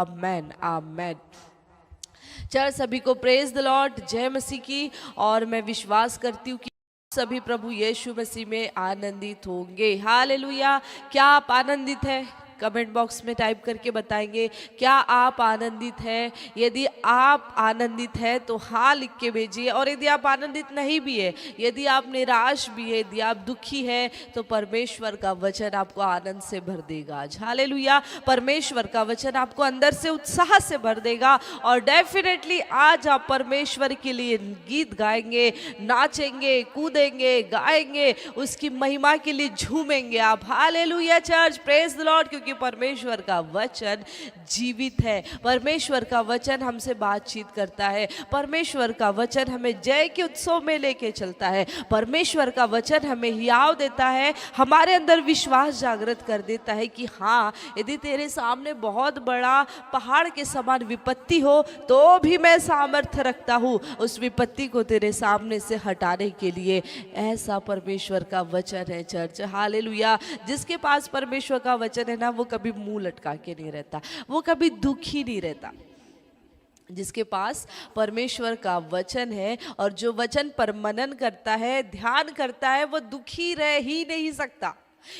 आमेन आमेन। Church सभी को praise the Lord, जय मसीह की। और मैं विश्वास करती हूँ कि सभी प्रभु यीशु मसीह में आनंदित होंगे। हालेलुया। क्या आप आनंदित हैं? कमेंट बॉक्स में टाइप करके बताएंगे क्या आप आनंदित हैं। यदि आप आनंदित हैं तो हाँ लिख के भेजिए, और यदि आप आनंदित नहीं भी है, यदि आप निराश भी है, यदि आप दुखी है, तो परमेश्वर का वचन आपको आनंद से भर देगा आज। हालेलुया। परमेश्वर का वचन आपको अंदर से उत्साह से भर देगा, और डेफिनेटली आज आप परमेश्वर के लिए गीत गाएंगे, नाचेंगे, कूदेंगे, गाएंगे, उसकी महिमा के लिए झूमेंगे आप। Hallelujah church, praise the Lord. क्योंकि परमेश्वर का वचन जीवित है, परमेश्वर का वचन हमसे बातचीत करता है, परमेश्वर का वचन हमें जय के उत्सव में लेके चलता है, परमेश्वर का वचन हमें हियाव देता है, हमारे अंदर विश्वास जागृत कर देता है कि हाँ, यदि तेरे सामने बहुत बड़ा पहाड़ के समान विपत्ति हो तो भी मैं सामर्थ्य रखता हूँ उस विपत्ति को तेरे सामने से हटाने के लिए। ऐसा परमेश्वर का वचन है चर्च। हालेलुया। जिसके पास परमेश्वर का वचन है ना, वो कभी मुंह लटका के नहीं रहता, वो कभी दुखी नहीं रहता। जिसके पास परमेश्वर का वचन है और जो वचन पर मनन करता है, ध्यान करता है, वो दुखी रह ही नहीं सकता।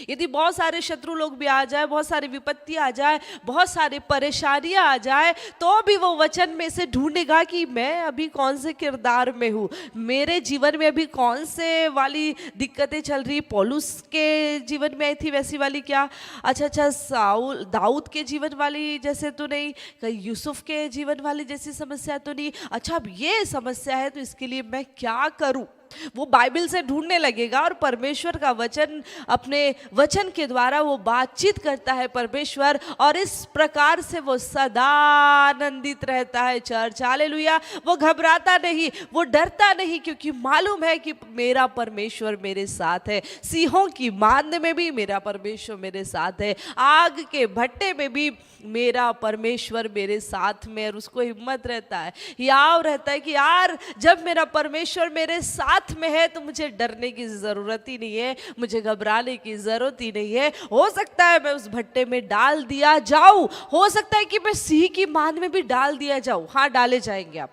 यदि बहुत सारे शत्रु लोग भी आ जाए, बहुत सारी विपत्ति आ जाए, बहुत सारी परेशानियां आ जाए, तो भी वो वचन में से ढूंढेगा कि मैं अभी कौन से किरदार में हूँ, मेरे जीवन में अभी कौन से वाली दिक्कतें चल रही। पौलुस के जीवन में आई थी वैसी वाली क्या? अच्छा, साउल दाऊद के जीवन वाली जैसे तो नहीं, कहीं यूसुफ के जीवन वाली जैसी समस्या तो नहीं। अच्छा, अब ये समस्या है तो इसके लिए मैं क्या करूँ? वो बाइबल से ढूंढने लगेगा, और परमेश्वर का वचन, अपने वचन के द्वारा वो बातचीत करता है परमेश्वर, और इस प्रकार से वो सदा आनंदित रहता है चर्च। हालेलुया। वो घबराता नहीं, वो डरता नहीं, क्योंकि मालूम है कि मेरा परमेश्वर मेरे साथ है। सिंहों की मांद में भी मेरा परमेश्वर मेरे साथ है, आग के भट्टे में भी मेरा परमेश्वर मेरे साथ में। और उसको हिम्मत रहता है, याव रहता है कि यार, जब मेरा परमेश्वर मेरे साथ में है तो मुझे डरने की जरूरत ही नहीं है, मुझे घबराने की जरूरत ही नहीं है। हो सकता है मैं उस भट्टे में डाल दिया जाऊं, हो सकता है कि मैं सिंह की मांद में भी डाल दिया जाऊं। हाँ, डाले जाएंगे आप,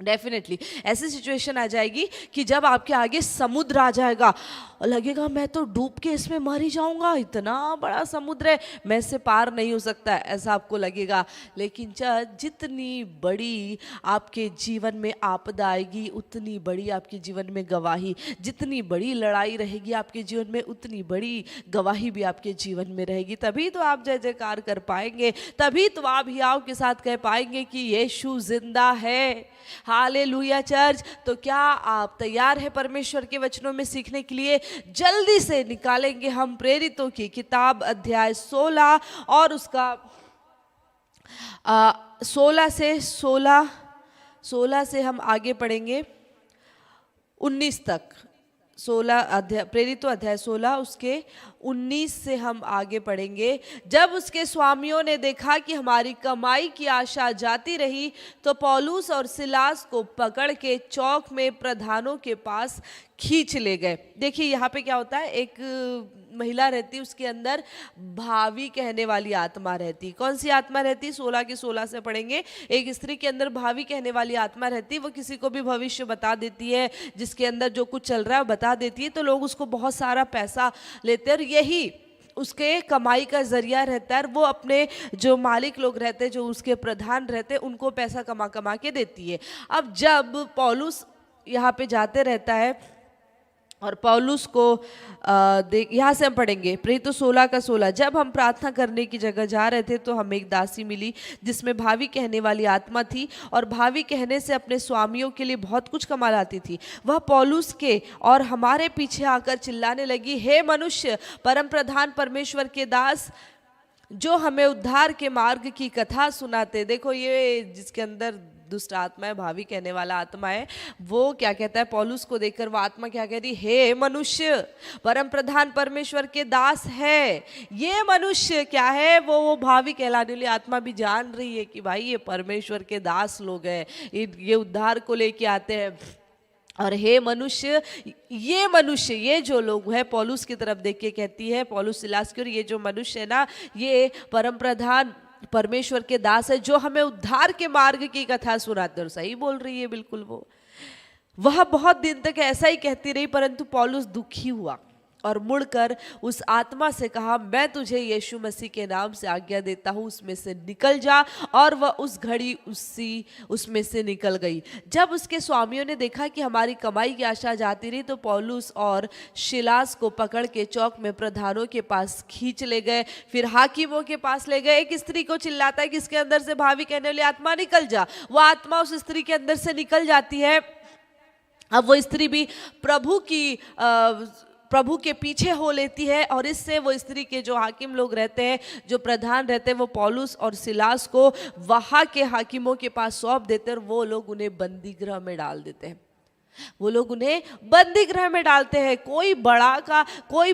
डेफिनेटली। ऐसी सिचुएशन आ जाएगी कि जब आपके आगे समुद्र आ जाएगा और लगेगा मैं तो डूब के इसमें मर ही जाऊंगा, इतना बड़ा समुद्र है, मैं इससे पार नहीं हो सकता, ऐसा आपको लगेगा। लेकिन जितनी बड़ी आपके जीवन में आपदा आएगी, उतनी बड़ी आपके जीवन में गवाही, जितनी बड़ी लड़ाई रहेगी आपके जीवन में, उतनी बड़ी गवाही भी आपके जीवन में रहेगी। तभी तो आप जय जयकार कर पाएंगे, तभी तो आप हियाव के साथ कह पाएंगे कि यीशु जिंदा है। Hallelujah church. तो क्या आप तैयार हैं परमेश्वर के वचनों में सीखने के लिए? जल्दी से निकालेंगे हम प्रेरितों की किताब अध्याय 16 और उसका 16 से हम आगे पढ़ेंगे 19 तक। 16 अध्याय, प्रेरितों अध्याय 16 उसके 19 से हम आगे पढ़ेंगे। जब उसके स्वामियों ने देखा कि हमारी कमाई की आशा जाती रही, तो पौलुस और सिलास को पकड़ के चौक में प्रधानों के पास खींच ले गए। देखिए यहाँ पे क्या होता है, एक महिला रहती, उसके अंदर भावी कहने वाली आत्मा रहती। कौन सी आत्मा रहती? 16 के 16 से पढ़ेंगे। एक स्त्री के अंदर भावी कहने वाली आत्मा रहती, वो किसी को भी भविष्य बता देती है, जिसके अंदर जो कुछ चल रहा है बता देती है, तो लोग उसको बहुत सारा पैसा लेते हैं, और यही उसके कमाई का जरिया रहता है। वो अपने जो मालिक लोग रहते हैं, जो उसके प्रधान रहते हैं, उनको पैसा कमा कमा के देती है। अब जब पौलुस यहाँ पे जाते रहता है, और पौलुस को यहाँ से हम पढ़ेंगे प्रेरितों 16 का 16। जब हम प्रार्थना करने की जगह जा रहे थे तो हमें एक दासी मिली जिसमें भावी कहने वाली आत्मा थी, और भावी कहने से अपने स्वामियों के लिए बहुत कुछ कमा लाती थी। वह पौलुस के और हमारे पीछे आकर चिल्लाने लगी, हे मनुष्य, परम प्रधान परमेश्वर के दास, जो हमें उद्धार के मार्ग की कथा सुनाते। देखो, ये जिसके अंदर दुष्ट आत्मा है, भावी कहने वाला आत्मा है, वो क्या कहता है पौलुस को देखकर? वो आत्मा क्या कह रही? हे मनुष्य, परम प्रधान परमेश्वर के दास है। ये मनुष्य क्या है? वो भावी कहलाने वाली आत्मा भी जान रही है कि भाई ये परमेश्वर के दास लोग हैं, ये उद्धार को लेके आते हैं। और हे मनुष्य, ये जो लोग हैं, पौलुस की तरफ देख के कहती है, पौलुस सिलास की, और ये जो मनुष्य है ना, ये परम प्रधान परमेश्वर के दास है जो हमें उद्धार के मार्ग की कथा सुनाते हैं। और सही बोल रही है बिल्कुल वो। वह बहुत दिन तक ऐसा ही कहती रही, परंतु पौलुस दुखी हुआ और मुड़कर उस आत्मा से कहा, मैं तुझे यीशु मसीह के नाम से आज्ञा देता हूँ, उसमें से निकल जा। और वह उस घड़ी उसमें से निकल गई। जब उसके स्वामियों ने देखा कि हमारी कमाई की आशा जाती रही, तो पौलुस और शिलास को पकड़ के चौक में प्रधानों के पास खींच ले गए, फिर हाकिमों के पास ले गए। एक स्त्री को चिल्लाता है कि इसके अंदर से भावी कहने वाली आत्मा निकल जा। वो आत्मा उस स्त्री के अंदर से निकल जाती है। अब वो स्त्री भी प्रभु के पीछे हो लेती है, और इससे वो स्त्री के जो हाकिम लोग रहते हैं, जो प्रधान रहते हैं, वो पौलुस और सिलास को वहाँ के हाकिमों के पास सौंप देते हैं, और वो लोग उन्हें बंदी गृह में डाल देते हैं। वो लोग उन्हें बंदी गृह में डालते हैं। कोई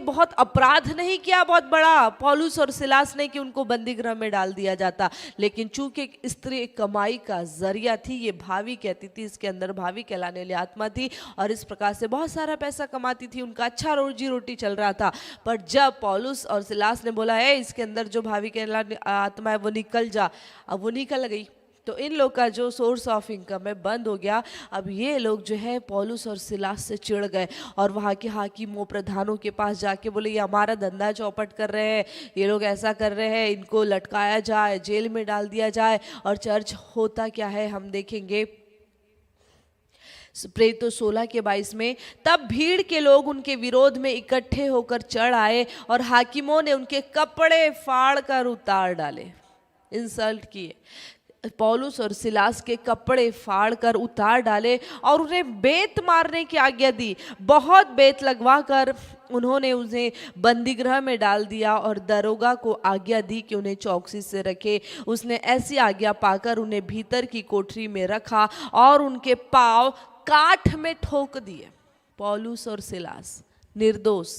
बहुत अपराध नहीं किया बहुत बड़ा पौलुस और सिलास ने कि उनको बंदी गृह में डाल दिया जाता, लेकिन चूंकि स्त्री कमाई का जरिया थी, ये भावी कहती थी, इसके अंदर भावी कहलाने वाली आत्मा थी, और इस प्रकार से बहुत सारा पैसा कमाती थी, उनका अच्छा रोजी रोटी चल रहा था। पर जब पौलुस और सिलास ने बोला है इसके अंदर जो भावी कहलाने आत्मा है वो निकल जा, अब वो निकल गई, तो इन लोग का जो सोर्स ऑफ इनकम है बंद हो गया। अब ये लोग जो है पौलुस और सिलास से चिढ़ गए, और वहाँ के हाकिमों प्रधानों के पास जाके बोले, ये हमारा धंधा चौपट कर रहे हैं, ये लोग ऐसा कर रहे हैं, इनको लटकाया जाए, जेल में डाल दिया जाए। और चर्च होता क्या है हम देखेंगे प्रेरितों 16 के 22 में। तब भीड़ के लोग उनके विरोध में इकट्ठे होकर चढ़ आए, और हाकिमों ने उनके कपड़े फाड़ कर उतार डाले। इंसल्ट किए, पौलुस और सिलास के कपड़े फाड़ कर उतार डाले, और उन्हें बेत मारने की आज्ञा दी। बहुत बेत लगवा कर उन्होंने उन्हें बंदीगृह में डाल दिया, और दरोगा को आज्ञा दी कि उन्हें चौकसी से रखे। उसने ऐसी आज्ञा पाकर उन्हें भीतर की कोठरी में रखा, और उनके पांव काठ में ठोक दिए। पौलुस और सिलास निर्दोष,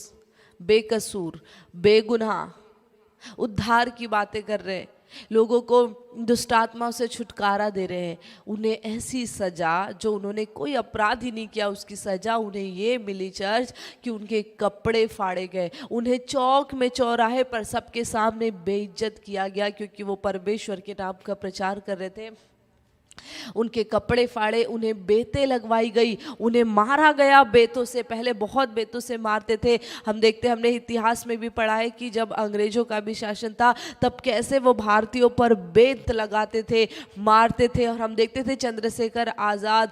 बेकसूर, बेगुनाह उद्धार की बातें कर रहे हैं, लोगों को दुष्ट आत्मा से छुटकारा दे रहे हैं। उन्हें ऐसी सजा, जो उन्होंने कोई अपराध ही नहीं किया, उसकी सजा उन्हें ये मिली चर्च कि उनके कपड़े फाड़े गए, उन्हें चौक में चौराहे पर सबके सामने बेइज्जत किया गया, क्योंकि वो परमेश्वर के नाम का प्रचार कर रहे थे। उनके कपड़े फाड़े, उन्हें बेतें लगवाई गई, उन्हें मारा गया बेतों से। पहले बहुत बेतों से मारते थे। हमने इतिहास में भी पढ़ा है कि जब अंग्रेजों का भी शासन था, तब कैसे वो भारतीयों पर बेत लगाते थे, मारते थे। और हम देखते थे चंद्रशेखर आज़ाद,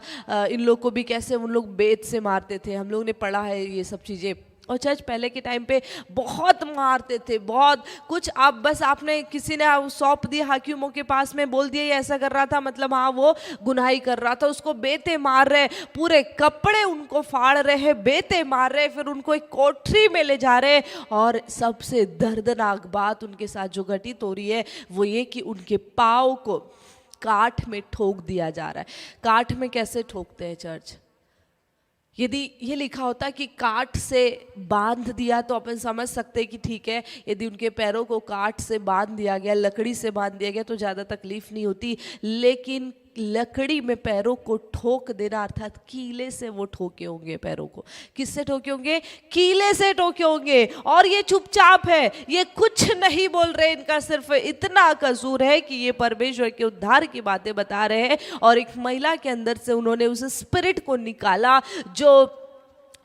इन लोग को भी कैसे उन लोग बेत से मारते थे। हम लोग ने पढ़ा है ये सब चीज़ें। और चर्च पहले के टाइम पे बहुत मारते थे, बहुत कुछ। आप बस आपने किसी ने सौंप दिया हाकिमों के पास में, बोल दिया ये ऐसा कर रहा था, मतलब हाँ वो गुनाही कर रहा था, उसको बेते मार रहे, पूरे कपड़े उनको फाड़ रहे हैं, बेते मार रहे, फिर उनको एक कोठरी में ले जा रहे। और सबसे दर्दनाक बात उनके साथ जो घटित हो रही है वो ये कि उनके पाँव को काठ में ठोक दिया जा रहा है। काठ में कैसे ठोकते हैं चर्च? यदि ये लिखा होता कि काठ से बांध दिया तो अपन समझ सकते हैं कि ठीक है, यदि उनके पैरों को काठ से बांध दिया गया, लकड़ी से बांध दिया गया, तो ज़्यादा तकलीफ नहीं होती। लेकिन लकड़ी में पैरों को ठोक देना, अर्थात कीले से वो ठोके होंगे पैरों को। किससे ठोके होंगे? कीले से ठोके होंगे। और ये चुपचाप है, ये कुछ नहीं बोल रहे, इनका सिर्फ इतना कसूर है कि ये परमेश्वर के उद्धार की बातें बता रहे हैं। और एक महिला के अंदर से उन्होंने उस स्पिरिट को निकाला जो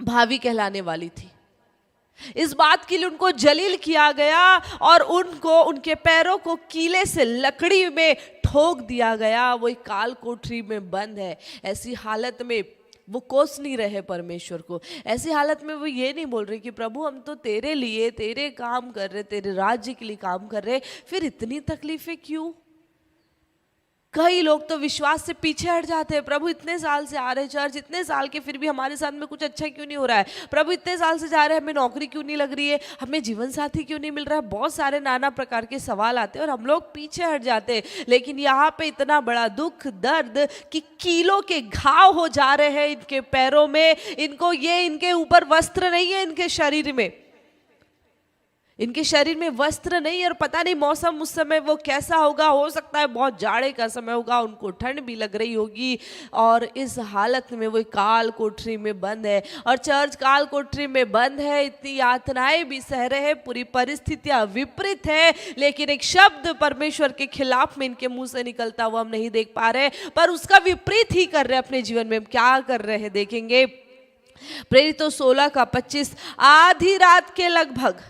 भावी कहलाने वाली थी। इस बात के लिए उनको जलील किया गया, और उनको उनके पैरों को कीले से लकड़ी में ठोक दिया गया। वो एक काल कोठरी में बंद है। ऐसी हालत में वो कोस नहीं रहे परमेश्वर को। ऐसी हालत में वो ये नहीं बोल रहे कि प्रभु हम तो तेरे लिए, तेरे काम कर रहे, तेरे राज्य के लिए काम कर रहे, फिर इतनी तकलीफें क्यों? कई लोग तो विश्वास से पीछे हट जाते हैं। प्रभु इतने साल से आ रहे चर्च, इतने साल के, फिर भी हमारे साथ में कुछ अच्छा क्यों नहीं हो रहा है? प्रभु इतने साल से जा रहे हैं, हमें नौकरी क्यों नहीं लग रही है? हमें जीवन साथी क्यों नहीं मिल रहा है? बहुत सारे नाना प्रकार के सवाल आते हैं और हम लोग पीछे हट जाते हैं। लेकिन यहाँ पे इतना बड़ा दुख, दर्द कि कीलों के घाव हो जा रहे हैं इनके पैरों में। इनको ये, इनके ऊपर वस्त्र नहीं है, इनके शरीर में इनके शरीर में वस्त्र नहीं, और पता नहीं मौसम उस समय वो कैसा होगा, हो सकता है बहुत जाड़े का समय होगा, उनको ठंड भी लग रही होगी। और इस हालत में वो काल कोठरी में बंद है, और चर्च काल कोठरी में बंद है, इतनी यातनाएं भी सह रहे हैं, पूरी परिस्थितियां विपरीत है, लेकिन एक शब्द परमेश्वर के खिलाफ में इनके मुंह से निकलता हुआ हम नहीं देख पा रहे, पर उसका विपरीत ही कर रहे हैं अपने जीवन में। हम क्या कर रहे हैं देखेंगे। प्रेरितों 16 का 25, आधी रात के लगभग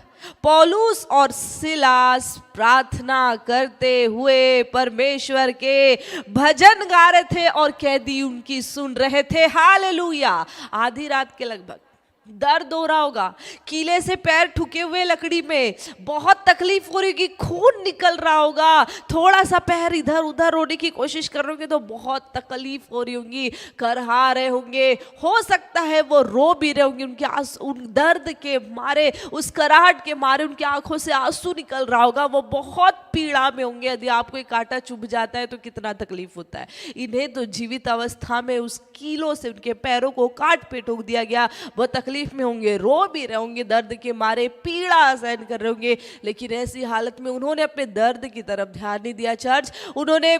पौलुस और सिलास प्रार्थना करते हुए परमेश्वर के भजन गा रहे थे और कैदी उनकी सुन रहे थे। हालेलुया। आधी रात के लगभग दर्द हो रहा होगा, कीले से पैर ठुके हुए लकड़ी में, बहुत तकलीफ हो रही होगी, खून निकल रहा होगा, थोड़ा सा पैर इधर उधर होने की कोशिश कर रहे होंगे तो बहुत तकलीफ हो रही होगी, करहा रहे होंगे, हो सकता है वो रो भी रहे होंगे, उनके उन दर्द के मारे, उस कराहट के मारे उनकी आंखों से आंसू निकल रहा होगा, वो बहुत पीड़ा में होंगे। यदि आपको एक कांटा चुभ जाता है तो कितना तकलीफ होता है। इन्हें तो जीवित अवस्था में उस कीलों से उनके पैरों को काट पे ठोक दिया गया, वो तकलीफ में होंगे, रो भी रहे होंगे, दर्द के मारे पीड़ा सहन कर रहे होंगे, लेकिन ऐसी हालत में उन्होंने अपने दर्द की तरफ ध्यान नहीं दिया चर्च, उन्होंने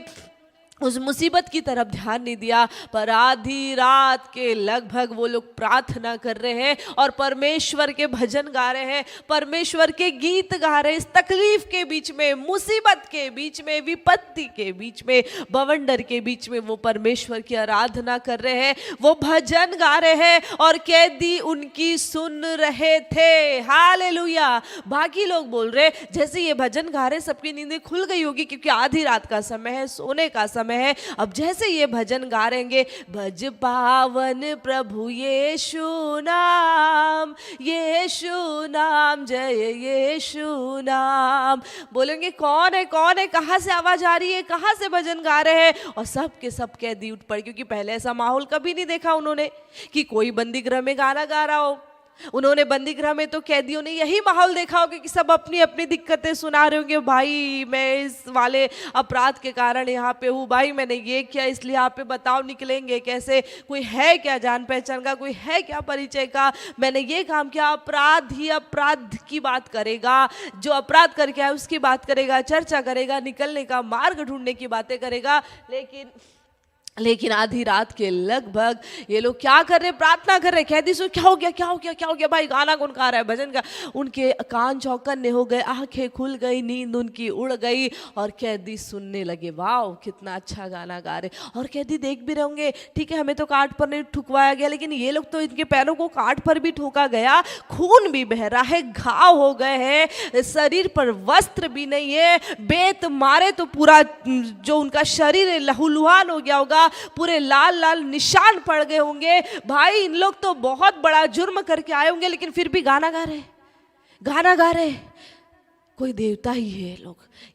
उस मुसीबत की तरफ ध्यान नहीं दिया। पर आधी रात के लगभग वो लोग प्रार्थना कर रहे हैं और परमेश्वर के भजन गा रहे हैं, परमेश्वर के गीत गा रहे हैं। इस तकलीफ के बीच में, मुसीबत के बीच में, विपत्ति के बीच में, बवंडर के बीच में वो परमेश्वर की आराधना कर रहे हैं, वो भजन गा रहे हैं और कैदी उनकी सुन रहे थे। हालेलुया। बाकी लोग बोल रहे जैसे ये भजन गा रहे सबकी नींदें खुल गई होगी, क्योंकि आधी रात का समय है, सोने का समय है। अब जैसे ये भजन गा रहेंगे, भज पावन प्रभु यीशु नाम, यीशु नाम, जय यीशु नाम, बोलेंगे कौन है, कौन है, कहां से आवाज आ रही है, कहां से भजन गा रहे हैं, और सब के सब कैदी उठ पड़े, क्योंकि पहले ऐसा माहौल कभी नहीं देखा उन्होंने कि कोई बंदी गृह में गाना गा रहा हो। उन्होंने बंदी गृह में तो कैदियों ने यही माहौल देखा होगा कि सब अपनी अपनी दिक्कतें सुना रहे होंगे, भाई मैं इस वाले अपराध के कारण यहाँ पे हूँ, भाई मैंने ये किया इसलिए यहाँ पे, बताओ निकलेंगे कैसे, कोई है क्या जान पहचान का, कोई है क्या परिचय का, मैंने ये काम किया। अपराध ही अपराध की बात करेगा, जो अपराध करके आए उसकी बात करेगा, चर्चा करेगा, निकलने का मार्ग ढूंढने की बातें करेगा। लेकिन आधी रात के लगभग ये लोग क्या कर रहे, प्रार्थना कर रहे। कैदी सो क्या हो गया, क्या हो गया, क्या हो गया, भाई गाना कौन गा रहा है, भजन का। उनके कान चौकन्ने हो गए, आंखें खुल गई, नींद उनकी उड़ गई और कैदी सुनने लगे, वाह कितना अच्छा गाना गा रहे। और कैदी देख भी रहे होंगे, ठीक है हमें तो काट पर नहीं ठुकवाया गया, लेकिन ये लोग तो इनके पैरों को काट पर भी ठोका गया, खून भी बह रहा है, घाव हो गए हैं, शरीर पर वस्त्र भी नहीं है, बेत मारे तो पूरा जो उनका शरीर है लहूलुहान हो गया होगा, पूरे लाल लाल निशान पड़ गए होंगे। भाई इन लोग तो बहुत बड़ा जुर्म करके आए होंगे, लेकिन फिर भी गाना गा रहे, गाना गा रहे। कोई देवता ही है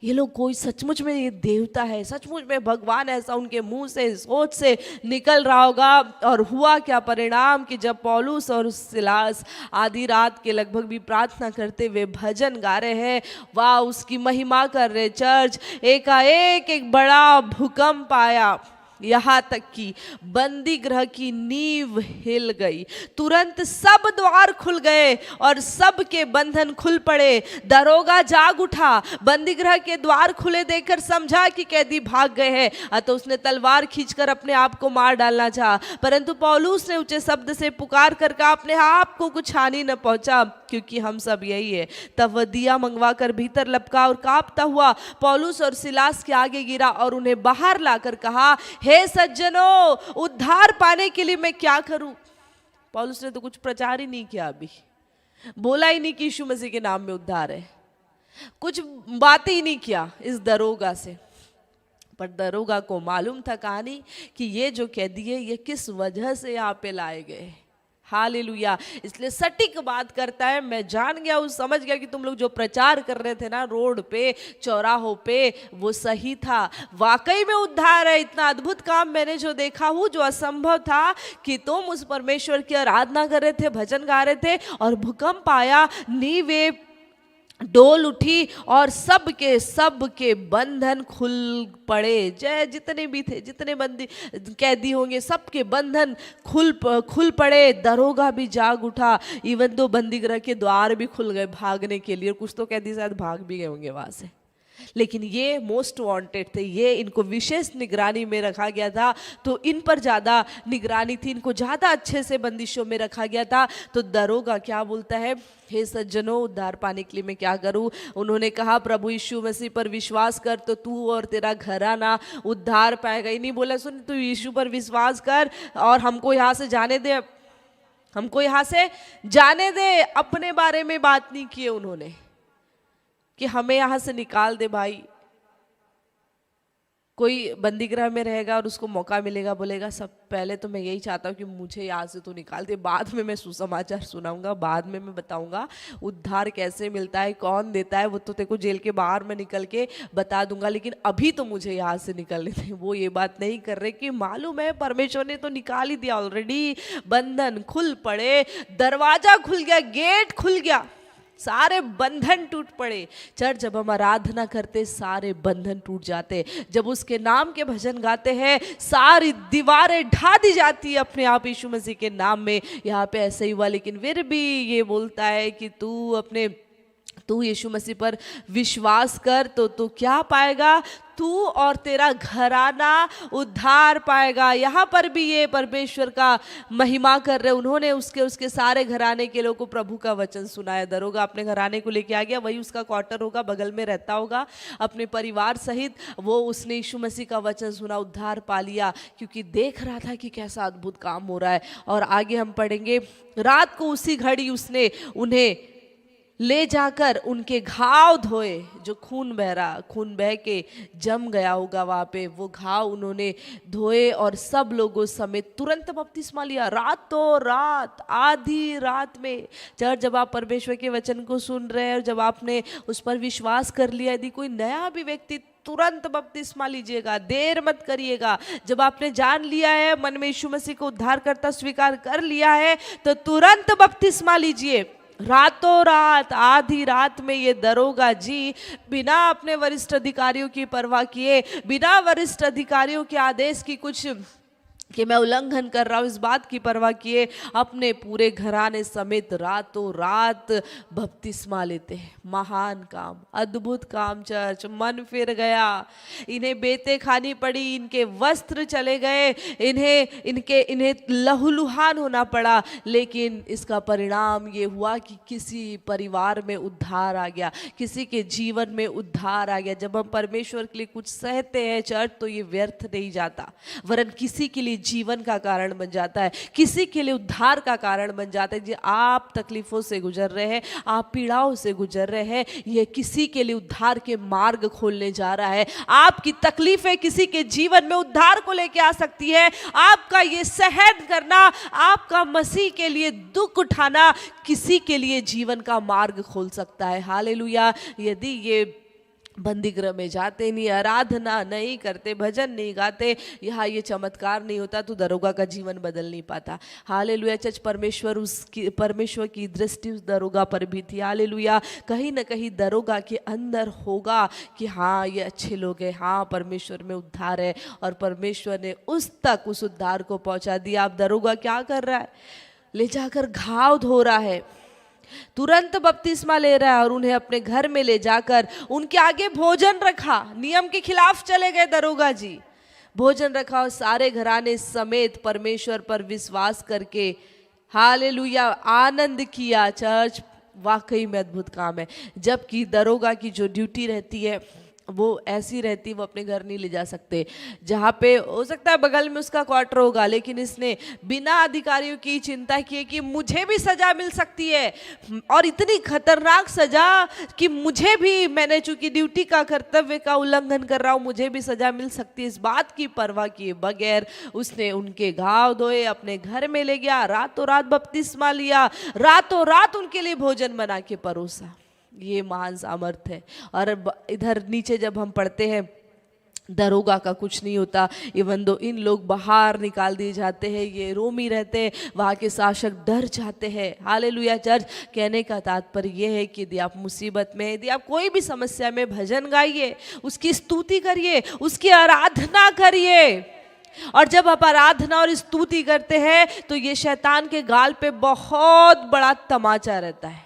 ये लोग कोई सचमुच में ये देवता है, सचमुच में भगवान, ऐसा उनके मुंह से सोच से निकल रहा होगा। और हुआ क्या परिणाम कि जब पौलुस और सिलास आधी रात के लगभग भी प्रार्थना करते हुए भजन गा रहे हैं, वाह उसकी महिमा कर रहे चर्च, एकाएक एक बड़ा भूकंप आया, यहाँ तक कि बंदी गृह की नींव हिल गई। तुरंत सब द्वार खुल गए और सब के बंधन खुल पड़े। दरोगा जाग उठा, बंदी गृह के द्वार खुले देखकर समझा कि कैदी भाग गए हैं, अतः उसने तलवार खींचकर अपने आप को मार डालना चाहा, परंतु पौलुस ने ऊंचे शब्द से पुकार कर कहा, अपने आप को कुछ हानि न पहुंचा, क्योंकि हम सब यही है। तब वह दिया मंगवा कर भीतर लपका और कांपता हुआ पौलुस और सिलास के आगे गिरा और उन्हें बाहर लाकर कहा, हे सज्जनों, उद्धार पाने के लिए मैं क्या करूं। पौलुस ने तो कुछ प्रचार ही नहीं किया, अभी बोला ही नहीं कि यीशु मसीह के नाम में उद्धार है, कुछ बात ही नहीं किया इस दरोगा से। पर दरोगा को मालूम था कहानी कि ये जो कैदी है ये किस वजह से यहाँ पे लाए गए। हालेलुया। इसलिए सटीक बात करता है, मैं जान गया, उस समझ गया कि तुम लोग जो प्रचार कर रहे थे ना रोड पे चौराहों पे, वो सही था, वाकई में उद्धार है। इतना अद्भुत काम मैंने जो देखा हूँ, जो असंभव था कि तुम उस परमेश्वर की आराधना कर रहे थे, भजन गा रहे थे और भूकंप आया, नींवें डोल उठी और सबके बंधन खुल पड़े। जय, जितने भी थे, जितने बंदी कैदी होंगे, सबके बंधन खुल पड़े। दरोगा भी जाग उठा। इवन तो बंदी गृह के द्वार भी खुल गए भागने के लिए। कुछ तो कैदी शायद भाग भी गए होंगे वहां से, लेकिन ये मोस्ट वांटेड थे, ये इनको विशेष निगरानी में रखा गया था। तो इन पर ज़्यादा निगरानी थी, इनको ज़्यादा अच्छे से बंदिशों में रखा गया था। तो दरोगा क्या बोलता है, हे सज्जनों, उद्धार पाने के लिए मैं क्या करूं? उन्होंने कहा, प्रभु यीशु मसीह पर विश्वास कर तो तू और तेरा घराना उद्धार पाएगा। ही नहीं बोला, सुन तू यीशु पर विश्वास कर और हमको यहाँ से जाने दे, हमको यहाँ से जाने दे। अपने बारे में बात नहीं की उन्होंने कि हमें यहां से निकाल दे भाई। कोई बंदी गृह में रहेगा और उसको मौका मिलेगा, बोलेगा सब पहले तो मैं यही चाहता हूँ कि मुझे यहाँ से तो निकाल दे, बाद में मैं सुसमाचार सुनाऊंगा, बाद में मैं बताऊंगा उद्धार कैसे मिलता है, कौन देता है, वो तो तेरे को जेल के बाहर में निकल के बता दूंगा, लेकिन अभी तो मुझे यहाँ से निकलने दे। वो ये बात नहीं कर रहे कि मालूम है परमेश्वर ने तो निकाल ही दिया ऑलरेडी। बंधन खुल पड़े, दरवाजा खुल गया, गेट खुल गया, सारे बंधन टूट पड़े। चर्च, जब हम आराधना करते सारे बंधन टूट जाते। जब उसके नाम के भजन गाते हैं सारी दीवारें ढा दी जाती है अपने आप यीशु मसीह के नाम में। यहाँ पे ऐसे ही हुआ, लेकिन फिर भी ये बोलता है कि तू यीशु मसीह पर विश्वास कर तो तू क्या पाएगा? तू और तेरा घराना उद्धार पाएगा। यहाँ पर भी ये परमेश्वर का महिमा कर रहे। उन्होंने उसके सारे घराने के लोगों को प्रभु का वचन सुनाया। दरोगा अपने घराने को लेके आ गया, वही उसका क्वार्टर होगा, बगल में रहता होगा अपने परिवार सहित। वो उसने यीशु मसीह का वचन सुना, उद्धार पा लिया, क्योंकि देख रहा था कि कैसा अद्भुत काम हो रहा है। और आगे हम पढ़ेंगे, रात को उसी घड़ी उसने उन्हें ले जाकर उनके घाव धोए। जो खून बह के जम गया होगा वहाँ पे, वो घाव उन्होंने धोए और सब लोगों समेत तुरंत बपतिस्मा लिया। रातों रात, आधी रात में। चर्च, जब आप परमेश्वर के वचन को सुन रहे हैं और जब आपने उस पर विश्वास कर लिया, यदि कोई नया भी व्यक्ति, तुरंत बपतिस्मा लीजिएगा, देर मत करिएगा। जब आपने जान लिया है, मन में यीशु मसीह को उद्धारकर्ता स्वीकार कर लिया है, तो तुरंत बपतिस्मा लीजिए। रातों रात, आधी रात में ये दरोगा जी बिना अपने वरिष्ठ अधिकारियों की परवाह किए, बिना वरिष्ठ अधिकारियों के आदेश की कुछ कि मैं उल्लंघन कर रहा हूँ, इस बात की परवाह किए अपने पूरे घराने समेत रातों रात बपतिस्मा लेते हैं। महान काम, अद्भुत काम। चर्च, मन फिर गया। इन्हें बेते खानी पड़ी, इनके वस्त्र चले गए, इन्हें लहूलुहान होना पड़ा, लेकिन इसका परिणाम ये हुआ कि किसी परिवार में उद्धार आ गया, किसी के जीवन में उद्धार आ गया। जब हम परमेश्वर के लिए कुछ सहते हैं चर्च, तो ये व्यर्थ नहीं जाता, वरन किसी के लिए जीवन का कारण बन जाता है, किसी के लिए उद्धार का कारण बन जाता है। जी, आप तकलीफों से गुजर रहे हैं, आप पीड़ाओं से गुजर रहे हैं, ये किसी के लिए उद्धार के मार्ग खोलने जा रहा है। आपकी तकलीफें किसी के जीवन में उद्धार को लेके आ सकती है। आपका ये सहन करना, आपका मसीह के लिए दुख उठाना किसी के लिए जीवन का मार्ग खोल सकता है। हालेलुया। यदि ये बंदी गृह में जाते नहीं, आराधना नहीं करते, भजन नहीं गाते, यहाँ ये चमत्कार नहीं होता, तो दरोगा का जीवन बदल नहीं पाता। हालेलुया। चर्च, परमेश्वर की दृष्टि उस दरोगा पर भी थी। हालेलुया। कहीं ना कहीं दरोगा के अंदर होगा कि हाँ, ये अच्छे लोग हैं, हाँ परमेश्वर में उद्धार है, और परमेश्वर ने उस उद्धार को पहुंचा दिया। अब दरोगा क्या कर रहा है? ले जाकर घाव धो रहा है, तुरंत बपतिस्मा ले रहा है और उन्हें अपने घर में ले जाकर उनके आगे भोजन रखा। नियम के खिलाफ चले गए दरोगा जी। भोजन रखा और सारे घराने समेत परमेश्वर पर विश्वास करके हालेलुया आनंद किया। चर्च, वाकई में अद्भुत काम है। जबकि दरोगा की जो ड्यूटी रहती है वो ऐसी रहती, वो अपने घर नहीं ले जा सकते। जहाँ पे हो सकता है बगल में उसका क्वार्टर होगा, लेकिन इसने बिना अधिकारियों की चिंता किए कि मुझे भी सजा मिल सकती है, और इतनी खतरनाक सजा कि मुझे भी, मैंने चूंकि ड्यूटी का, कर्तव्य का उल्लंघन कर रहा हूँ, मुझे भी सजा मिल सकती है। इस बात की परवाह किए बगैर उसने उनके घाव धोए, अपने घर में ले गया, रातों रात बपतिस्मा लिया, रातों रात उनके लिए भोजन बना के परोसा। ये महान सामर्थ है। और इधर नीचे जब हम पढ़ते हैं दरोगा का कुछ नहीं होता। इवन दो इन लोग बाहर निकाल दिए जाते हैं, ये रोमी रहते हैं, वहाँ के शासक डर जाते हैं। हालेलुया चर्च, कहने का तात्पर्य ये है कि यदि आप मुसीबत में, यदि आप कोई भी समस्या में, भजन गाइए, उसकी स्तुति करिए, उसकी आराधना करिए। और जब आप आराधना और स्तुति करते हैं तो ये शैतान के गाल पे बहुत बड़ा तमाचा रहता है,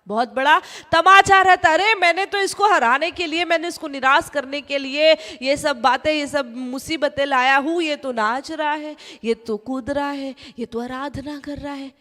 बहुत बड़ा तमाचा रहता है। अरे मैंने तो इसको हराने के लिए, मैंने इसको निराश करने के लिए ये सब बातें, ये सब मुसीबतें लाया हूँ, ये तो नाच रहा है, ये तो कूद रहा है, ये तो आराधना कर रहा है,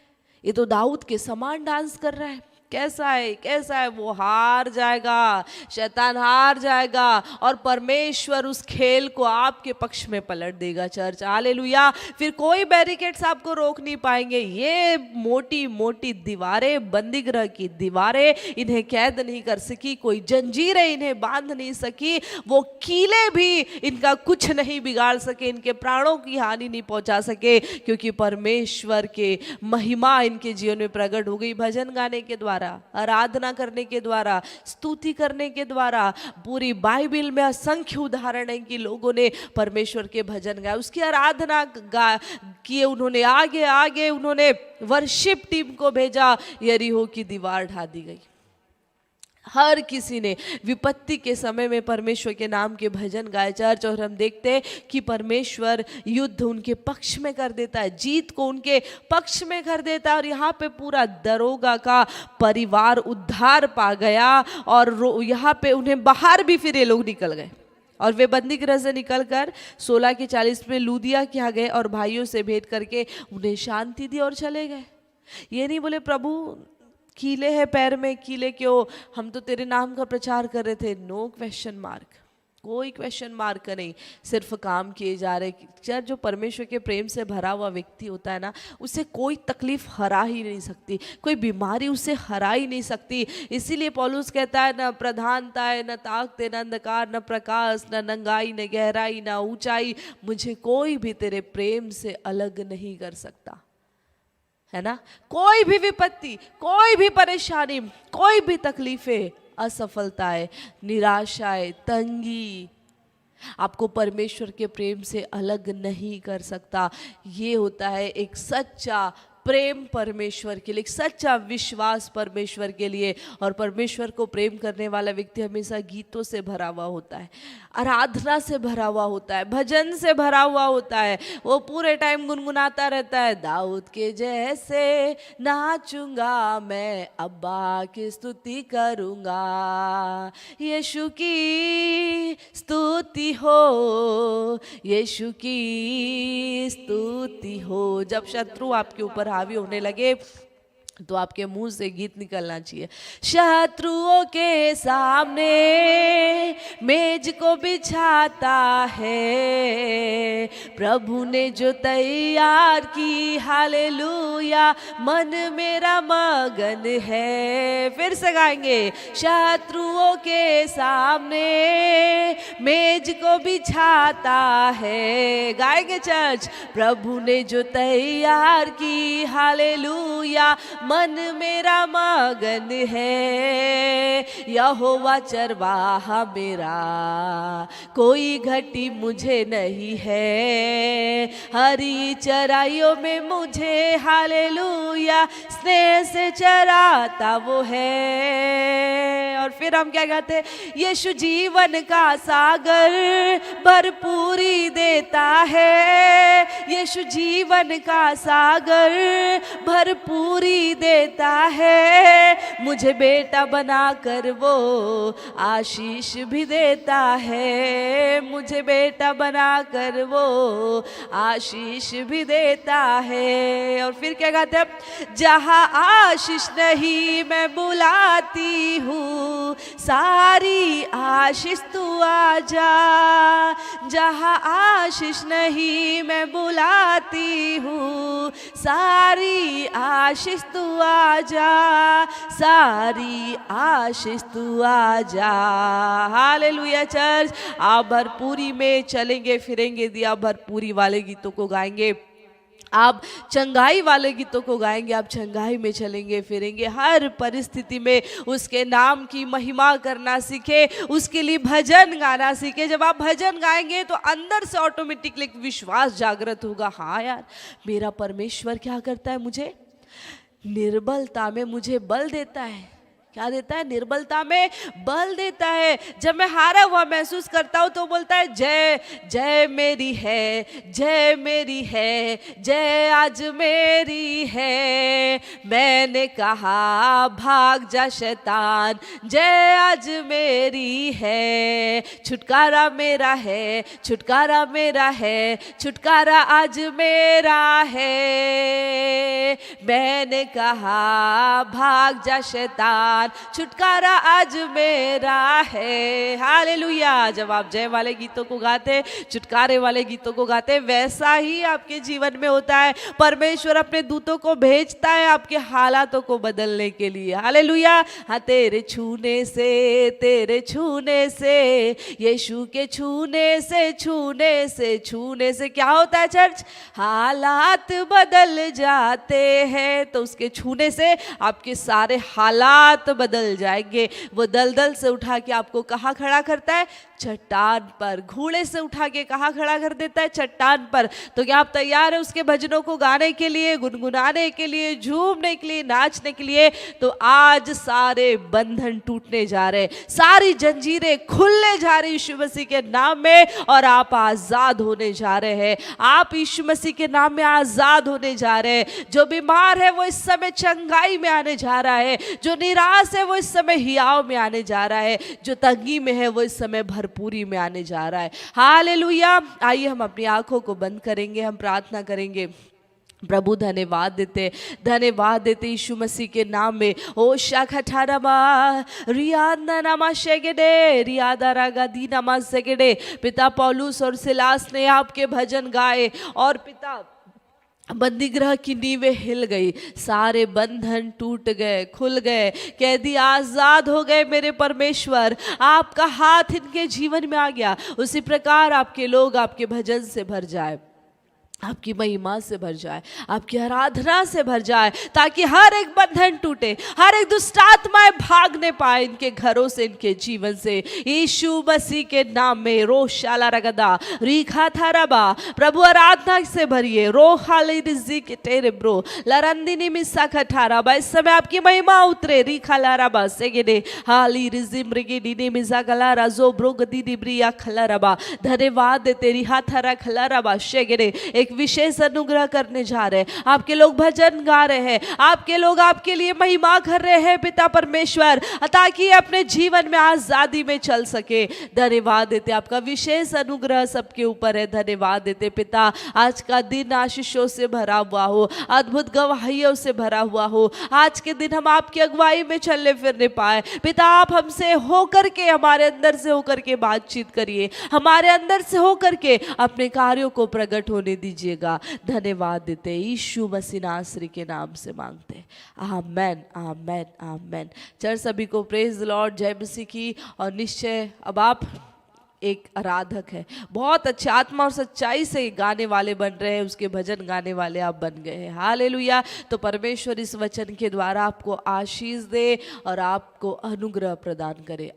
ये तो दाऊद के समान डांस कर रहा है। कैसा है, कैसा है? वो हार जाएगा, शैतान हार जाएगा और परमेश्वर उस खेल को आपके पक्ष में पलट देगा चर्च। हालेलुया। फिर कोई बैरिकेड्स आपको रोक नहीं पाएंगे। ये मोटी मोटी दीवारें, बंदीगृह की दीवारें इन्हें कैद नहीं कर सकी, कोई जंजीरें इन्हें बांध नहीं सकी, वो कीले भी इनका कुछ नहीं बिगाड़ सके, इनके प्राणों की हानि नहीं पहुंचा सके, क्योंकि परमेश्वर के महिमा इनके जीवन में प्रकट हो गई। भजन गाने के द्वारा, आराधना करने के द्वारा, स्तुति करने के द्वारा। पूरी बाइबल में असंख्य उदाहरण है कि लोगों ने परमेश्वर के भजन गाए, उसकी आराधना किए उन्होंने। आगे आगे उन्होंने वर्शिप टीम को भेजा, यरीहो की दीवार ढा दी गई। हर किसी ने विपत्ति के समय में परमेश्वर के नाम के भजन गाए चर्च। और हम देखते हैं कि परमेश्वर युद्ध उनके पक्ष में कर देता है, जीत को उनके पक्ष में कर देता है। और यहाँ पे पूरा दरोगा का परिवार उद्धार पा गया और यहाँ पे उन्हें बाहर भी फिर ये लोग निकल गए और वे बंदीगृह से निकलकर 16:40 में लूदिया के यहाँ गए और भाइयों से भेंट करके उन्हें शांति दी और चले गए। ये नहीं बोले प्रभु कीले हैं पैर में, कीले क्यों, हम तो तेरे नाम का प्रचार कर रहे थे। नो क्वेश्चन मार्क, कोई क्वेश्चन मार्क नहीं, सिर्फ काम किए जा रहे। चर्च, जो परमेश्वर के प्रेम से भरा हुआ व्यक्ति होता है ना, उसे कोई तकलीफ हरा ही नहीं सकती, कोई बीमारी उसे हरा ही नहीं सकती। इसीलिए पौलुस कहता है, न प्रधानता है, न ताकत, न अंधकार, न प्रकाश, न नंगाई, न गहराई, न ऊंचाई, मुझे कोई भी तेरे प्रेम से अलग नहीं कर सकता। है ना? कोई भी विपत्ति, कोई भी परेशानी, कोई भी तकलीफें, असफलताएं, निराशाएं, तंगी आपको परमेश्वर के प्रेम से अलग नहीं कर सकता। ये होता है एक सच्चा प्रेम परमेश्वर के लिए, एक सच्चा विश्वास परमेश्वर के लिए। और परमेश्वर को प्रेम करने वाला व्यक्ति हमेशा गीतों से भरा हुआ होता है, आराधना से भरा हुआ होता है, भजन से भरा हुआ होता है। वो पूरे टाइम गुनगुनाता रहता है, दाऊद के जैसे नाचूंगा मैं, अब्बा की स्तुति करूंगा, यीशु की स्तुति हो, यीशु की स्तुति हो। जब शत्रु आपके ऊपर हावी होने लगे तो आपके मुंह से गीत निकलना चाहिए। शत्रुओं के सामने मेज को बिछाता है, प्रभु ने जो तैयार की, हालेलुया, मन मेरा मगन है। फिर से गाएंगे, शत्रुओं के सामने मेज को बिछाता है। गाएंगे चर्च, प्रभु ने जो तैयार की, हालेलुया, मन मेरा मगन है। यहोवा चरवाहा मेरा, कोई घटी मुझे नहीं है, हरी चराइयों में मुझे, हालेलुया, स्नेह से चराता वो है। और फिर हम क्या कहते हैं, यीशु जीवन का सागर भरपूरी देता है, यीशु जीवन का सागर भरपूरी देता है, मुझे बेटा बनाकर वो आशीष भी देता है, मुझे बेटा बनाकर वो आशीष भी देता है। और फिर क्या कहते हैं, जहाँ आशीष नहीं मैं बुलाती हूँ, सारी आशीष तू आजा, जहाँ आशीष नहीं मैं बुलाती हूँ, सारी आशीष तू आजा, सारी आशीष तू आजा। हालेलुया चर्च, आप भरपूरी में चलेंगे फिरेंगे, दिया भरपूरी वाले गीतों को गाएंगे, आप चंगाई वाले गीतों को गाएंगे, आप चंगाई में चलेंगे फिरेंगे, हर परिस्थिति में उसके नाम की महिमा करना सीखे, उसके लिए भजन गाना सीखे। जब आप भजन गाएंगे तो अंदर से ऑटोमेटिकली एक विश्वास जागृत होगा, हाँ यार मेरा परमेश्वर क्या करता है, मुझे निर्बलता में मुझे बल देता है। क्या देता है? निर्बलता में बल देता है। जब मैं हारा हुआ महसूस करता हूँ तो बोलता है जय जय मेरी है, जय मेरी है, जय आज मेरी है। मैंने कहा भाग जा शैतान, जय आज मेरी है। छुटकारा मेरा है, छुटकारा मेरा है, छुटकारा आज मेरा है। मैंने कहा भाग जा शैतान, छुटकारा आज मेरा है। हालेलुया। जब आप जय वाले गीतों को गाते, छुटकारे वाले गीतों को गाते, वैसा ही आपके जीवन में होता है। परमेश्वर अपने दूतों को भेजता है आपके हालातों को बदलने के लिए। हालेलुया। हाँ, तेरे छूने से, तेरे छूने से, यीशु के छूने से, छूने से, छूने से क्या होता है चर्च? हालात बदल जाते हैं। तो उसके छूने से आपके सारे हालात बदल जाएंगे। वो दलदल से उठा के आपको कहाँ खड़ा करता है? चट्टान पर। घोड़े से उठा के कहाँ खड़ा कर देता है? चट्टान पर। तो क्या आप तैयार है उसके भजनों को गाने के लिए, गुनगुनाने के लिए, झूमने के लिए, नाचने के लिए? तो आज सारे बंधन टूटने जा रहे, सारी जंजीरें खुलने जा रही यीशु मसीह के नाम में, और आप आजाद होने जा रहे हैं। आप यीशु मसीह के नाम में आजाद होने जा रहे हैं। जो बीमार है वो इस समय चंगाई में आने जा रहा है, जो निराश है वो इस समय हियाव में आने जा रहा है, जो तंगी में है वो इस समय भरपूरी में आने जा रहा है। हालेलुया। आइए हम अपनी आंखों को बंद करेंगे, हम प्रार्थना करेंगे। प्रभु धन्यवाद देते, धन्यवाद देते यीशु मसीह के नाम में। ओ शाखठारमा रियादा नमा शेगेडे रियादा रागा दी नमा सेगेडे। पिता पौलुस और सिलास ने आपके भजन गाए और पिता बंदीगृह की नींवें हिल गई, सारे बंधन टूट गए, खुल गए, कैदी आजाद हो गए। मेरे परमेश्वर, आपका हाथ इनके जीवन में आ गया। उसी प्रकार आपके लोग आपके भजन से भर जाए, आपकी महिमा से भर जाए, आपकी आराधना से भर जाए, ताकि हर एक बंधन टूटे, हर एक दुष्ट आत्माएं भागने पाए इनके घरों से, इनके जीवन से। यीशु मसीह के नाम में रोशाला रगदा रीखा थाराबा। प्रभु आराधना से भरिए। रोहाली रिजी के तेरे ब्रो लरंदिनी मिसा खठाराबा। इस समय आपकी महिमा उतरे। रीखा लाराबा सेगेडे हाली रिजी मृगी डीनी मिजा गला राजो ब्रो गदी डिब्रिया खलाराबा। धन्यवाद दे तेरी हाथारा खलाराबा शेगेडे। एक विशेष अनुग्रह करने जा रहे हैं। आपके लोग भजन गा रहे हैं, आपके लोग आपके लिए महिमा कर रहे हैं पिता परमेश्वर, ताकि अपने जीवन में आजादी में चल सके। धन्यवाद देते, आपका विशेष अनुग्रह सबके ऊपर है। धन्यवाद देते पिता, आज का दिन आशीषों से भरा हुआ हो, अद्भुत गवाहियों से भरा हुआ हो। आज के दिन हम आपकी अगुवाई में चलने फिरने पाए। पिता, आप हमसे होकर के, हमारे अंदर से होकर के बातचीत करिए, हमारे अंदर से होकर के अपने कार्यों को प्रकट होने दीजिएगा। धन्यवाद देते यीशु मसीह नासरी के नाम से मांगते, आमेन, आमेन, आमेन। चर्च सभी को प्रेज द लॉर्ड, जय मसीह की। और निश्चय अब आप एक आराधक है, बहुत अच्छे आत्मा और सच्चाई से गाने वाले बन रहे हैं, उसके भजन गाने वाले आप बन गए हैं। हालेलुया। तो परमेश्वर इस वचन के द्वारा आपको आशीष दे और आपको अनुग्रह प्रदान करे।